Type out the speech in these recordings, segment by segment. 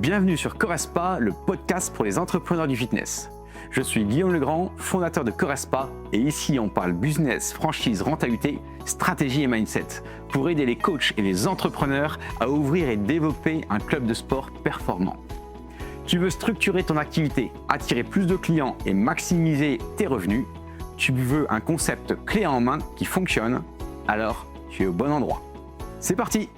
Bienvenue sur Correspa, le podcast pour les entrepreneurs du fitness. Je suis Guillaume Legrand, fondateur de Correspa, et ici on parle business, franchise, rentabilité, stratégie et mindset pour aider les coachs et les entrepreneurs à ouvrir et développer un club de sport performant. Tu veux structurer ton activité, attirer plus de clients et maximiser tes revenus? Tu veux un concept clé en main qui fonctionne? Alors tu es au bon endroit. C'est parti!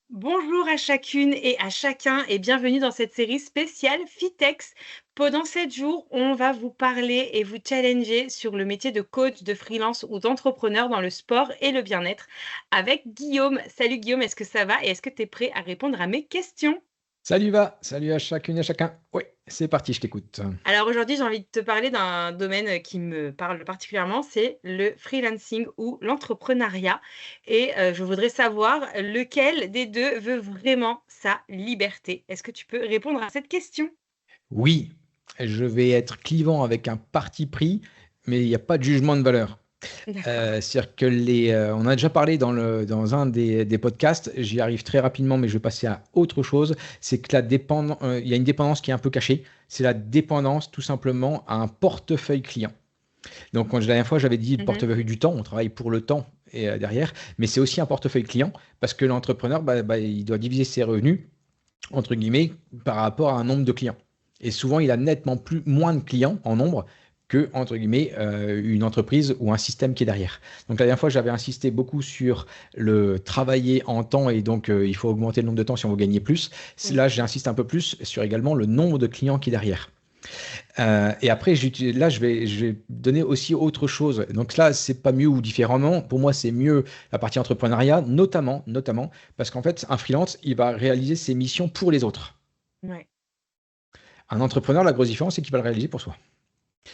Bonjour à chacune et à chacun et bienvenue dans cette série spéciale Fitex. Pendant 7 jours, on va vous parler et vous challenger sur le métier de coach, de freelance ou d'entrepreneur dans le sport et le bien-être avec Guillaume. Salut Guillaume, est-ce que ça va et est-ce que tu es prêt à répondre à mes questions? Salut à chacune et à chacun. Oui, c'est parti, je t'écoute. Alors aujourd'hui, j'ai envie de te parler d'un domaine qui me parle particulièrement, c'est le freelancing ou l'entrepreneuriat. Et je voudrais savoir lequel des deux veut vraiment sa liberté. Est-ce que tu peux répondre à cette question? Oui, je vais être clivant avec un parti pris, mais il n'y a pas de jugement de valeur. D'accord. C'est-à-dire que on a déjà parlé dans un des podcasts, j'y arrive très rapidement, mais je vais passer à autre chose. C'est que il y a une dépendance qui est un peu cachée. C'est la dépendance tout simplement à un portefeuille client. Donc, la dernière fois, j'avais dit le Mmh. portefeuille du temps, on travaille pour le temps et derrière, mais c'est aussi un portefeuille client parce que l'entrepreneur, il doit diviser ses revenus entre guillemets, par rapport à un nombre de clients. Et souvent, il a nettement moins de clients en nombre que, entre guillemets, une entreprise ou un système qui est derrière. Donc, la dernière fois, j'avais insisté beaucoup sur le travailler en temps et donc, il faut augmenter le nombre de temps si on veut gagner plus. Oui. Là, j'insiste un peu plus sur également le nombre de clients qui est derrière. Et après, là, je vais donner aussi autre chose. Donc là, c'est pas mieux ou différemment. Pour moi, c'est mieux la partie entrepreneuriat, notamment, parce qu'en fait, un freelance, il va réaliser ses missions pour les autres. Ouais. Un entrepreneur, la grosse différence, c'est qu'il va le réaliser pour soi.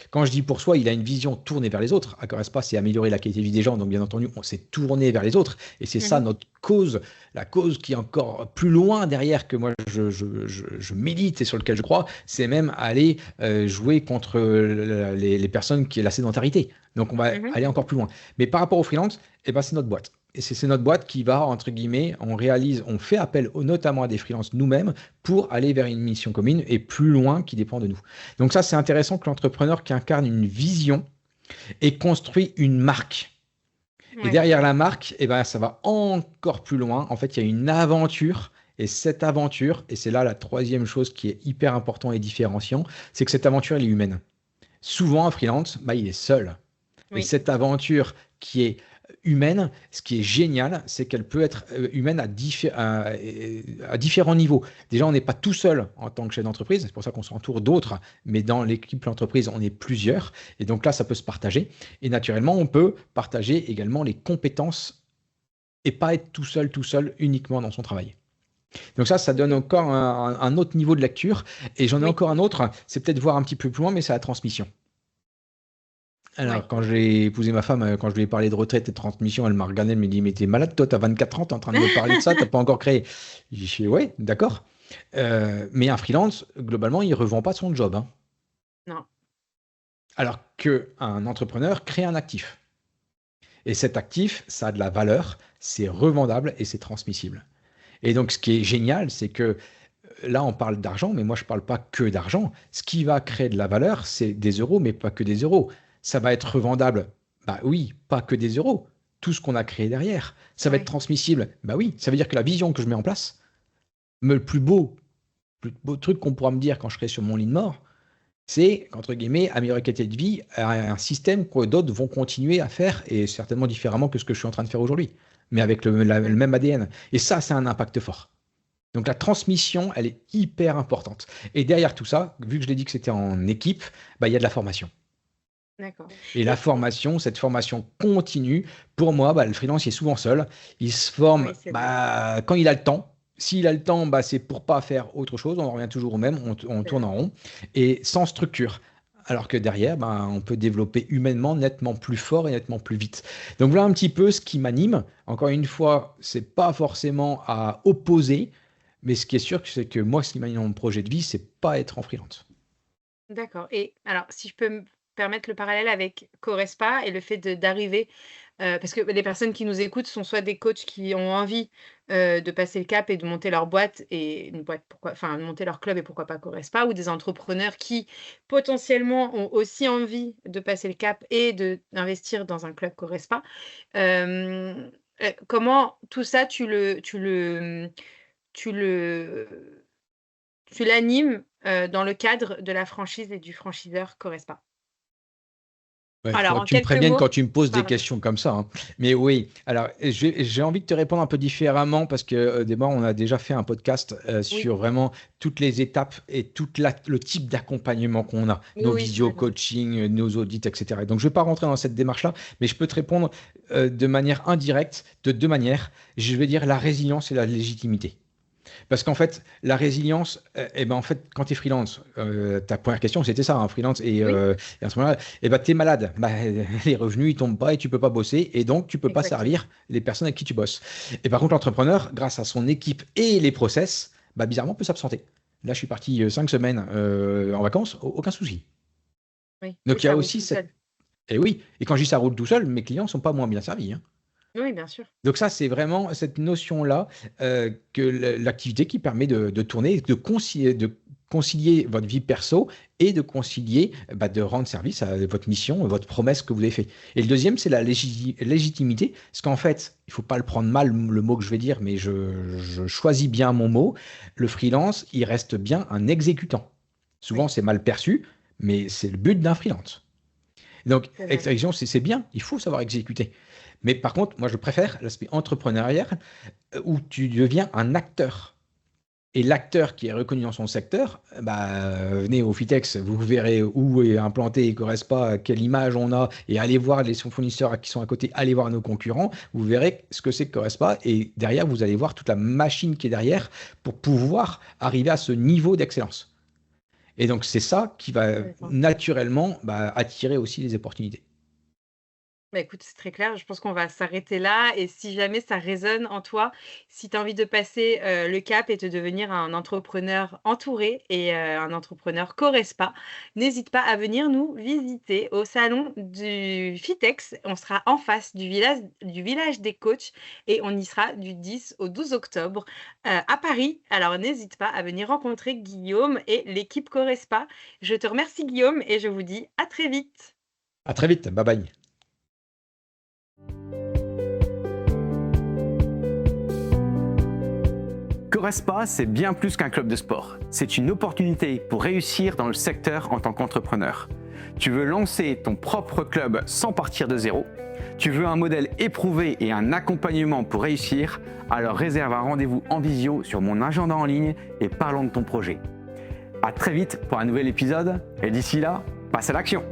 Quand je dis pour soi, il a une vision tournée vers les autres. À Correspa, c'est améliorer la qualité de vie des gens. Donc, bien entendu, on s'est tourné vers les autres. Et c'est ça Mmh. notre cause, la cause qui est encore plus loin derrière que moi, je milite et sur lequel je crois, c'est même aller jouer contre les personnes qui est la sédentarité. Donc, on va Mmh. aller encore plus loin. Mais par rapport aux freelance, eh ben, c'est notre boîte. Et c'est notre boîte qui va, entre guillemets, on fait appel notamment à des freelances nous-mêmes pour aller vers une mission commune et plus loin qui dépend de nous. Donc ça, c'est intéressant que l'entrepreneur qui incarne une vision ait construit une marque. Et Ouais. derrière la marque, eh ben, ça va encore plus loin. En fait, il y a une aventure. Et cette aventure, et c'est là la troisième chose qui est hyper important et différenciant, c'est que cette aventure, elle est humaine. Souvent, un freelance, il est seul. Et Oui. cette aventure qui est humaine, ce qui est génial, c'est qu'elle peut être humaine à différents niveaux. Déjà, on n'est pas tout seul en tant que chef d'entreprise, c'est pour ça qu'on s'entoure d'autres, mais dans l'équipe l'entreprise, on est plusieurs. Et donc là, ça peut se partager. Et naturellement, on peut partager également les compétences et pas être tout seul uniquement dans son travail. Donc ça donne OK. encore un autre niveau de lecture. Et j'en ai Oui. encore un autre, c'est peut-être voir un petit peu plus loin, mais c'est la transmission. Ouais. Alors, quand j'ai épousé ma femme, quand je lui ai parlé de retraite et de transmission, elle m'a regardé, elle m'a dit: «Mais t'es malade, toi, t'as 24 ans, t'es en train de me parler de ça, t'as pas encore créé». J'ai fait: «Ouais, d'accord». Mais un freelance, globalement, il revend pas son job, hein. Non. Alors qu'un entrepreneur crée un actif. Et cet actif, ça a de la valeur, c'est revendable et c'est transmissible. Et donc, ce qui est génial, c'est que là, on parle d'argent, mais moi, je parle pas que d'argent. Ce qui va créer de la valeur, c'est des euros, mais pas que des euros. Ça va être revendable. Bah oui, pas que des euros. Tout ce qu'on a créé derrière. Ça va être Ouais. transmissible. Bah oui, ça veut dire que la vision que je mets en place, le plus beau truc qu'on pourra me dire quand je serai sur mon lit de mort, c'est, entre guillemets, améliorer la qualité de vie à un système que d'autres vont continuer à faire et certainement différemment que ce que je suis en train de faire aujourd'hui, mais avec le Ouais. même ADN. Et ça, c'est un impact fort. Donc la transmission, elle est hyper importante. Et derrière tout ça, vu que je l'ai dit que c'était en équipe, il y a de la formation. D'accord. Et la Et formation, cette formation continue, pour moi, le freelance il est souvent seul. Il se forme oui, c'est vrai. quand il a le temps. S'il a le temps, c'est pour pas faire autre chose. On en revient toujours au même, on C'est tourne vrai. en rond. Et sans structure. Alors que derrière, on peut développer humainement nettement plus fort et nettement plus vite. Donc voilà un petit peu ce qui m'anime. Encore une fois, c'est pas forcément à opposer, mais ce qui est sûr, c'est que moi, ce qui m'anime dans mon projet de vie, c'est pas être en freelance. D'accord et alors si je peux me permettre le parallèle avec Correspa et le fait d'arriver, parce que les personnes qui nous écoutent sont soit des coachs qui ont envie, de passer le cap et de monter leur boîte et une boîte de monter leur club et pourquoi pas Corespa, ou des entrepreneurs qui potentiellement ont aussi envie de passer le cap et d'investir dans un club Corespa. Comment tout ça tu le tu l'animes, dans le cadre de la franchise et du franchiseur Corespa? Ouais, il Alors faudra en que tu me quelques préviennes mots quand tu me poses des pardon. questions comme ça, hein. Mais oui, alors j'ai envie de te répondre un peu différemment parce que d'abord, on a déjà fait un podcast Oui, sur vraiment toutes les étapes et le type d'accompagnement qu'on a, oui, nos oui, tu m'as dit. visio-coaching, nos audits, etc. Et donc, je ne vais pas rentrer dans cette démarche-là, mais je peux te répondre de manière indirecte, de deux manières. Je vais dire la résilience et la légitimité. Parce qu'en fait, la résilience, eh ben, en fait, quand tu es freelance, ta première question, c'était ça, hein, freelance, Oui, et à ce moment-là, eh ben, tu es malade. Bah, les revenus, ils tombent pas et tu peux pas bosser, et donc tu peux pas exactement. servir les personnes avec qui tu bosses. Et par contre, l'entrepreneur, grâce à son équipe et les process, bah, bizarrement, peut s'absenter. Là, je suis parti 5 semaines en vacances, aucun souci. Oui, oui, Donc, il y ça a roule aussi tout seul. cette. Et oui, et quand je dis ça roule tout seul, mes clients sont pas moins bien servis, hein. Oui, bien sûr. Donc ça, c'est vraiment cette notion-là que l'activité qui permet de tourner, de concilier votre vie perso et de concilier, bah, de rendre service à votre mission, votre promesse que vous avez fait. Et le deuxième, c'est la légitimité, parce qu'en fait, il faut pas le prendre mal, le mot que je vais dire, mais je choisis bien mon mot. Le freelance, il reste bien un exécutant. Souvent, Oui, c'est mal perçu, mais c'est le but d'un freelance. Donc, c'est vrai. exécution, c'est bien, il faut savoir exécuter. Mais par contre, moi, je préfère l'aspect entrepreneurial où tu deviens un acteur. Et l'acteur qui est reconnu dans son secteur, bah, venez au Fitex, vous verrez où est implanté Ecorespa, quelle image on a, et allez voir les fournisseurs qui sont à côté, allez voir nos concurrents, vous verrez ce que c'est que Corespa, et derrière, vous allez voir toute la machine qui est derrière pour pouvoir arriver à ce niveau d'excellence. Et donc, c'est ça qui va Intéressant. naturellement attirer aussi les opportunités. Bah, écoute, c'est très clair. Je pense qu'on va s'arrêter là et si jamais ça résonne en toi, si tu as envie de passer, le cap et de devenir un entrepreneur entouré et un entrepreneur Corespa, n'hésite pas à venir nous visiter au salon du Fitex. On sera en face du village des coachs et on y sera du 10 au 12 octobre, à Paris. Alors n'hésite pas à venir rencontrer Guillaume et l'équipe Corespa. Je te remercie Guillaume et je vous dis à très vite. À très vite, bye bye. Corespa, c'est bien plus qu'un club de sport. C'est une opportunité pour réussir dans le secteur en tant qu'entrepreneur. Tu veux lancer ton propre club sans partir de zéro? Tu veux un modèle éprouvé et un accompagnement pour réussir? Alors réserve un rendez-vous en visio sur mon agenda en ligne et parlons de ton projet. À très vite pour un nouvel épisode et d'ici là, passe à l'action!